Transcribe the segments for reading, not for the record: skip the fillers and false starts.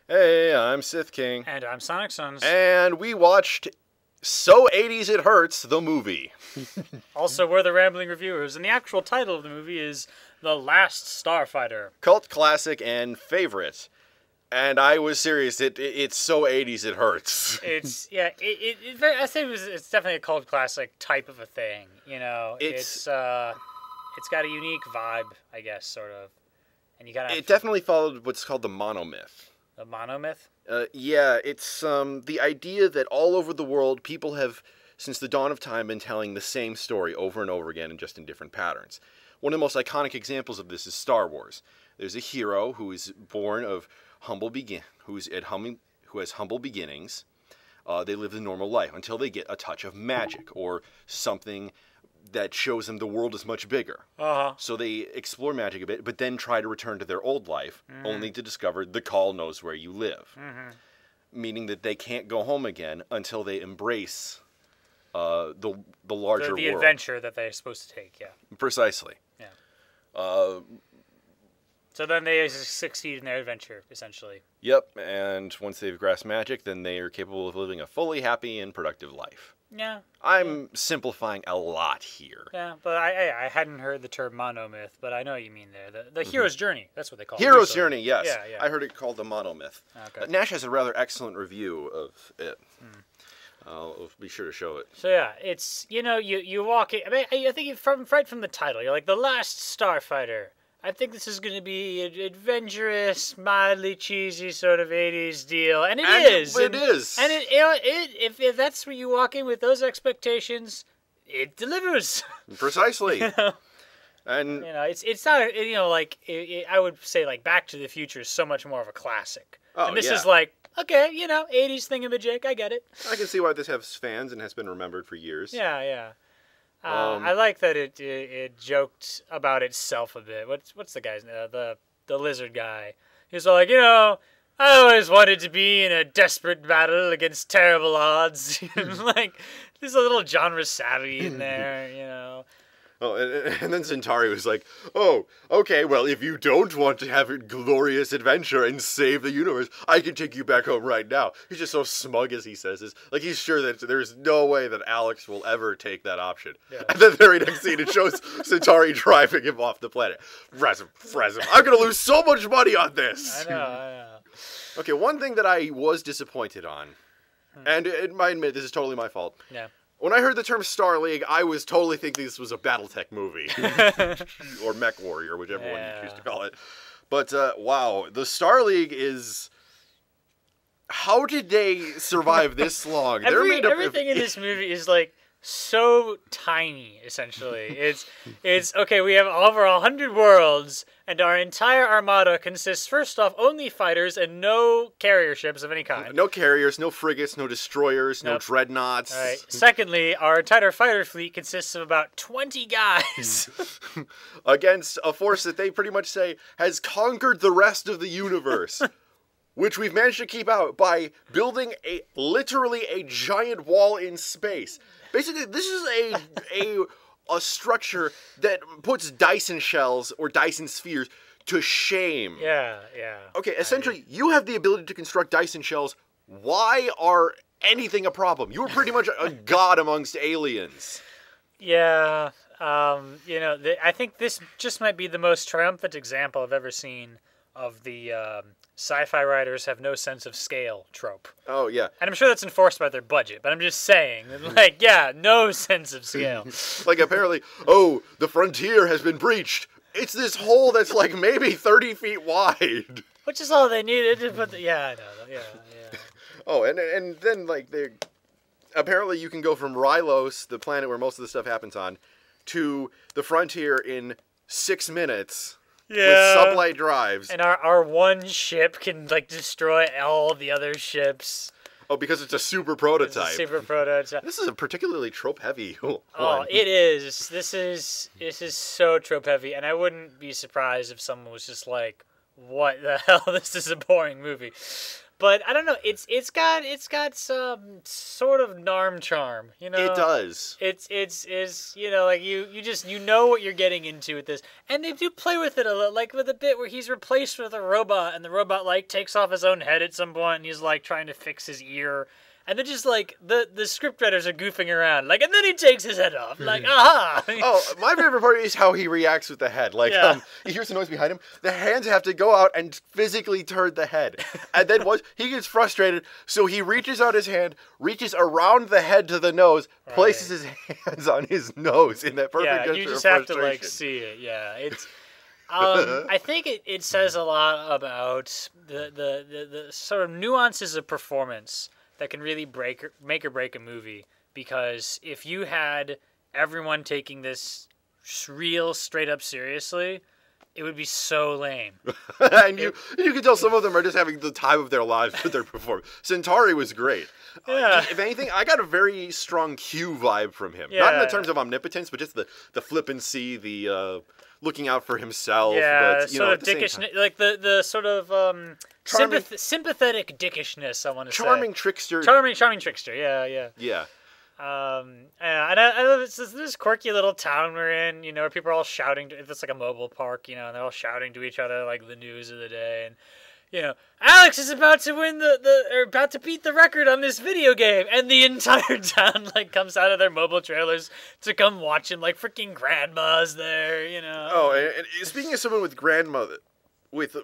Hey, I'm Sith King. And I'm Sonic Sons. And we watched So 80s It Hurts, the movie. Also, we're the Rambling Reviewers, and the actual title of the movie is The Last Starfighter. Cult classic and favorite. And I was serious, it's so 80s it hurts. It's, yeah, I say it's definitely a cult classic type of a thing, you know. It's got a unique vibe, I guess, sort of. And you gotta. It definitely followed what's called the monomyth. The monomyth? Yeah, it's the idea that all over the world, people have, since the dawn of time, been telling the same story over and over again and just in different patterns. One of the most iconic examples of this is Star Wars. There's a hero who is born of who has humble beginnings. They live a normal life until they get a touch of magic or something that shows them the world is much bigger. So they explore magic a bit, but then try to return to their old life, only to discover the call knows where you live. Meaning that they can't go home again until they embrace the larger world. The adventure that they're supposed to take, yeah. Precisely. Yeah. So then they succeed in their adventure, essentially. Yep, and once they've grasped magic, then they are capable of living a fully happy and productive life. Yeah. I'm simplifying a lot here. Yeah, but I hadn't heard the term monomyth, but I know what you mean there. The hero's journey, that's what they call it. Hero's journey, yes. Yeah. I heard it called the monomyth. Okay. Nash has a rather excellent review of it. I'll be sure to show it. So yeah, it's, you know, you walk in, I mean, I think right from the title, you're like, The Last Starfighter. I think this is going to be an adventurous, mildly cheesy sort of 80s deal. And it is. It is. And if that's where you walk in with those expectations, it delivers. Precisely. You know? And you know, it's not, you know, like, I would say, like, Back to the Future is so much more of a classic. Oh, and this yeah. is like, okay, you know, 80s thingamajig, I get it. I can see why this has fans and has been remembered for years. Yeah. I like that it joked about itself a bit. What's the guy's name? The lizard guy. He's like, you know, I always wanted to be in a desperate battle against terrible odds. Like, there's a little genre savvy in there, you know. Oh, and then Centauri was like, oh, okay, well, if you don't want to have a glorious adventure and save the universe, I can take you back home right now. He's just so smug as he says this. Like, he's sure that there's no way that Alex will ever take that option. Yeah. And then the very next scene, it shows Centauri driving him off the planet. Fresm. I'm going to lose so much money on this. I know. Okay, one thing that I was disappointed on, and I admit this is totally my fault. Yeah. When I heard the term Star League, I was totally thinking this was a Battletech movie. Or Mech Warrior, whichever one you choose to call it. But, wow, the Star League is... How did they survive this long? Everything in this movie is, like, so tiny, essentially. It's okay, we have over 100 worlds, and our entire armada consists, first off, only fighters and no carrier ships of any kind. No carriers, no frigates, no destroyers, no dreadnoughts. All right. Secondly, our entire fighter fleet consists of about 20 guys. Against a force that they pretty much say has conquered the rest of the universe. Which we've managed to keep out by building literally a giant wall in space. Basically, this is a structure that puts Dyson shells or Dyson spheres to shame. Yeah. Okay, essentially, you have the ability to construct Dyson shells. Why are anything a problem? You are pretty much a god amongst aliens. Yeah. You know, I think this just might be the most triumphant example I've ever seen of the sci-fi writers have no sense of scale trope. Oh, yeah. And I'm sure that's enforced by their budget, but I'm just saying, like, yeah, no sense of scale. Like, apparently, oh, the frontier has been breached. It's this hole that's, like, maybe 30 feet wide. Which is all they needed to put yeah, I know, yeah. Oh, and then, like, apparently you can go from Rylos, the planet where most of the stuff happens on, to the frontier in 6 minutes. Yeah. With sublight drives. And our one ship can, like, destroy all the other ships. Oh, because it's a super prototype. It's a super prototype. This is a particularly trope-heavy one. Oh, it is. This is so trope-heavy, and I wouldn't be surprised if someone was just like, what the hell? This is a boring movie. But I don't know. It's got some sort of Narm charm, you know. It does. It's you know, like you just know what you're getting into with this, and they do play with it a little, like with a bit where he's replaced with a robot, and the robot like takes off his own head at some point, and he's like trying to fix his ear. And they're just like, the scriptwriters are goofing around. Like, and then he takes his head off. Like, aha! Oh, my favorite part is how he reacts with the head. Like, he hears the noise behind him. The hands have to go out and physically turn the head. And then once he gets frustrated, so he reaches out his hand, reaches around the head to the nose, places his hands on his nose in that perfect gesture of frustration. Yeah, you just have to, like, see it. Yeah, it's... I think it says a lot about the sort of nuances of performance that can really make or break a movie, because if you had everyone taking this real straight up seriously, it would be so lame. And you can tell some of them are just having the time of their lives with their performance. Centauri was great. Yeah. If anything, I got a very strong Q vibe from him. Yeah. Not in the terms of omnipotence, but just the flippancy, the looking out for himself. Yeah, but, sort of dickishness, like the sort of sympathetic dickishness, I want to say. Charming trickster. Charming trickster, yeah. Yeah. And I love this quirky little town we're in, you know, where people are all shouting. It's like a mobile park, you know, and they're all shouting to each other like the news of the day, and you know, Alex is about to win or about to beat the record on this video game, and the entire town like comes out of their mobile trailers to come watch him. Like freaking grandma's there, you know. Oh, and speaking of someone with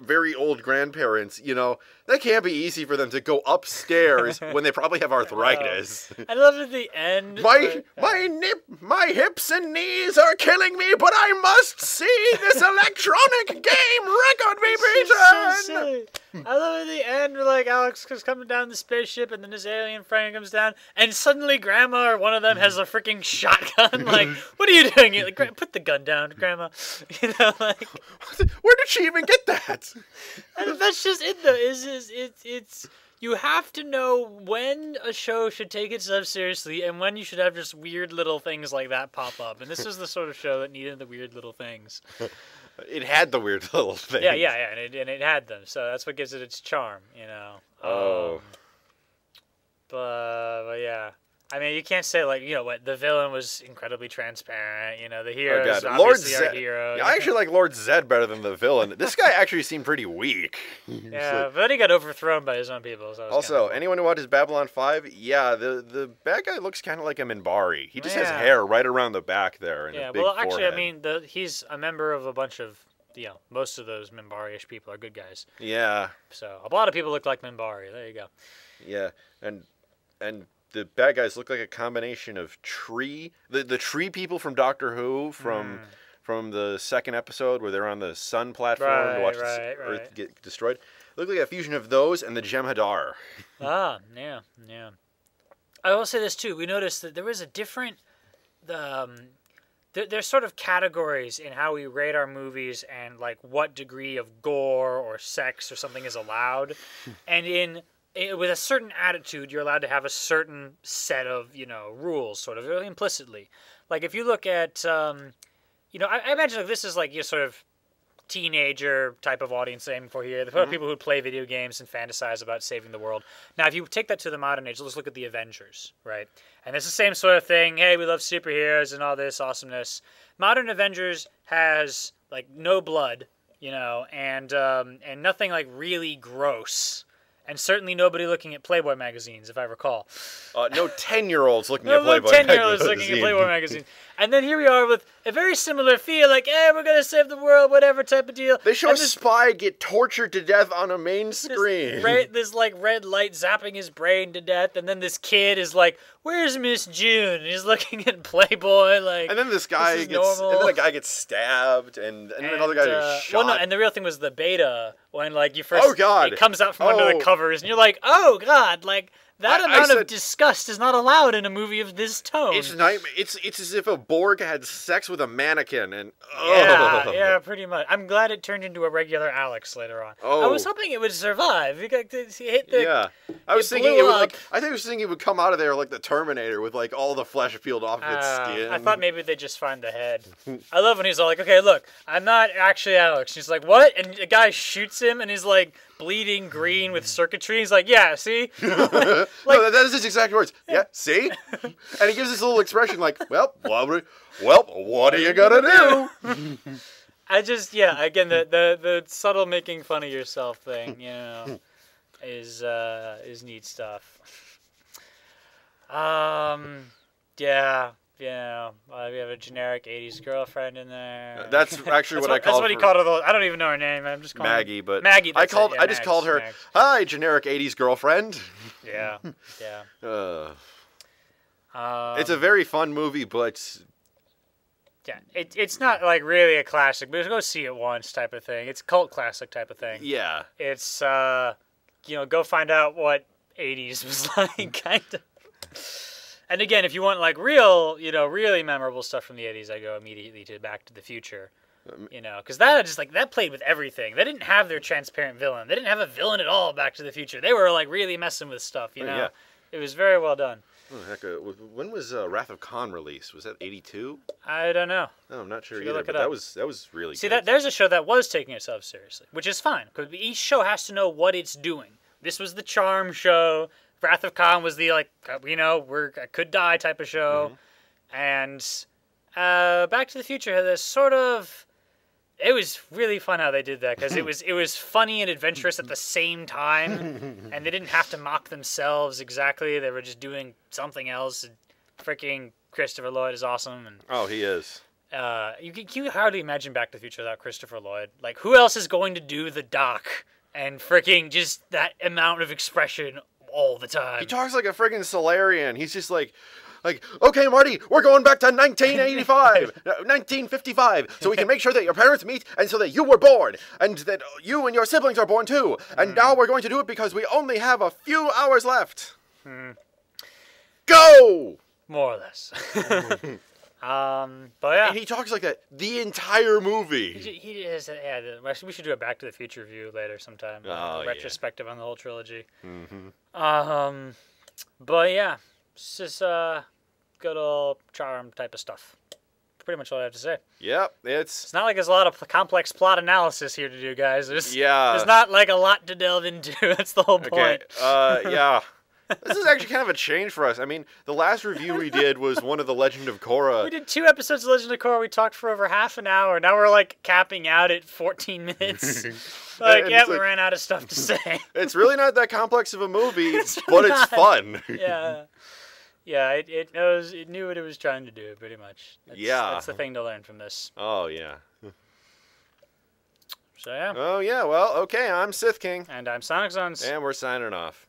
very old grandparents, you know, that can't be easy for them to go upstairs when they probably have arthritis. I love at the end. My hips and knees are killing me, but I must see this electronic game record be beaten. So I love at the end where like Alex is coming down the spaceship, and then his alien friend comes down, and suddenly Grandma or one of them has a freaking shotgun. Like, what are you doing? You're like, put the gun down, Grandma. You know, like, where did she even get that? And that's just it, though. It's you have to know when a show should take itself seriously and when you should have just weird little things like that pop up. And this is the sort of show that needed the weird little things. It had the weird little things. Yeah, and it had them. So that's what gives it its charm, you know. But yeah. I mean, you can't say, like, you know, what, the villain was incredibly transparent, you know, the hero is obviously our hero. Yeah, I actually like Lord Zed better than the villain. This guy actually seemed pretty weak. Yeah, but then he got overthrown by his own people. So also, anyone who watches Babylon 5, yeah, the bad guy looks kind of like a Minbari. He just has hair right around the back there and a big forehead. Actually, I mean, he's a member of a bunch of, you know, most of those Minbari-ish people are good guys. Yeah. So, a lot of people look like Minbari. There you go. Yeah, and the bad guys look like a combination of the tree people from Doctor Who from the second episode where they're on the sun platform to watch the Earth get destroyed. Look like a fusion of those and the Jem'Hadar. Yeah. I will say this too. We noticed that there was a different. There's sort of categories in how we rate our movies and like what degree of gore or sex or something is allowed, and with a certain attitude, you're allowed to have a certain set of, you know, rules, sort of implicitly. Like if you look at, you know, I imagine like this is like your sort of teenager type of audience aiming for here. The people who play video games and fantasize about saving the world. Now, if you take that to the modern age, let's look at the Avengers, right? And it's the same sort of thing. Hey, we love superheroes and all this awesomeness. Modern Avengers has like no blood, you know, and nothing like really gross. And certainly nobody looking at Playboy magazines, if I recall. No 10-year-olds looking at Playboy magazines. No 10-year-olds looking at Playboy magazines. And then here we are with a very similar feel, like, hey, we're going to save the world, whatever type of deal. They show a spy get tortured to death on a main screen. This like red light zapping his brain to death, and then this kid is like, where's Miss June? And he's looking at Playboy, like, and then this guy a guy gets stabbed, and then another guy gets shot. Well, no, and the real thing was the beta, when, like, you first, oh, God. It comes out from under the covers, and you're like, oh, God, like, That amount of disgust is not allowed in a movie of this tone. It's nightmare. It's as if a Borg had sex with a mannequin, and yeah, pretty much. I'm glad it turned into a regular Alex later on. I was hoping it would survive. He hit the. I was thinking it would. I think I was thinking it would come out of there like the Terminator with like all the flesh peeled off its skin. I thought maybe they'd just find the head. I love when he's all like, "Okay, look, I'm not actually Alex." He's like, "What?" And the guy shoots him, and he's like bleeding green with circuitry. He's like, "Yeah, see." No, that is his exact words. Yeah, see? And he gives this little expression like, well, what are you gonna do? I just, again, the subtle making fun of yourself thing, is neat stuff. We have a generic 80s girlfriend in there. That's actually what I called her. That's what he called her. I don't even know her name. I'm just calling Maggie, her. but Maggie. I just called her, hi, generic 80s girlfriend. Yeah. It's a very fun movie, but yeah, it's not like really a classic, but go see it once type of thing. It's a cult classic type of thing. Yeah. It's go find out what 80s was like, kind of. And again, if you want like really memorable stuff from the 80s, I go immediately to Back to the Future. Because that played with everything. They didn't have their transparent villain. They didn't have a villain at all. Back to the Future. They were like really messing with stuff. Yeah. It was very well done. Oh, heck, when was Wrath of Khan released? Was that 82? I don't know. No, I'm not sure either. But that was really See, good. there's a show that was taking itself seriously, which is fine because each show has to know what it's doing. This was the charm show. Wrath of Khan was the I could die type of show, and Back to the Future had this sort of. It was really fun how they did that because it was funny and adventurous at the same time, and they didn't have to mock themselves exactly. They were just doing something else. Freaking Christopher Lloyd is awesome, and he is. You can hardly imagine Back to the Future without Christopher Lloyd. Like, who else is going to do the Doc and freaking just that amount of expression all the time? He talks like a friggin' Solarian. He's just like, okay, Marty, we're going back to 1955, so we can make sure that your parents meet, and so that you were born, and that you and your siblings are born too. And now we're going to do it because we only have a few hours left. Go! More or less. But yeah. And he talks like that the entire movie. He is. Yeah, we should do a Back to the Future review later sometime. Retrospective on the whole trilogy. But yeah, it's just good old charm type of stuff. Pretty much all I have to say. Yep, it's not like there's a lot of complex plot analysis here to do, guys. There's not like a lot to delve into. That's the whole point. Yeah. This is actually kind of a change for us. I mean, the last review we did was one of the Legend of Korra. We did 2 episodes of Legend of Korra. We talked for over half an hour. Now we're like capping out at 14 minutes. We ran out of stuff to say. It's really not that complex of a movie, but it's fun. It knew what it was trying to do, pretty much. That's the thing to learn from this. Oh, yeah. So, yeah. Oh, yeah, well, okay, I'm Sith King. And I'm Sonic Sons. And we're signing off.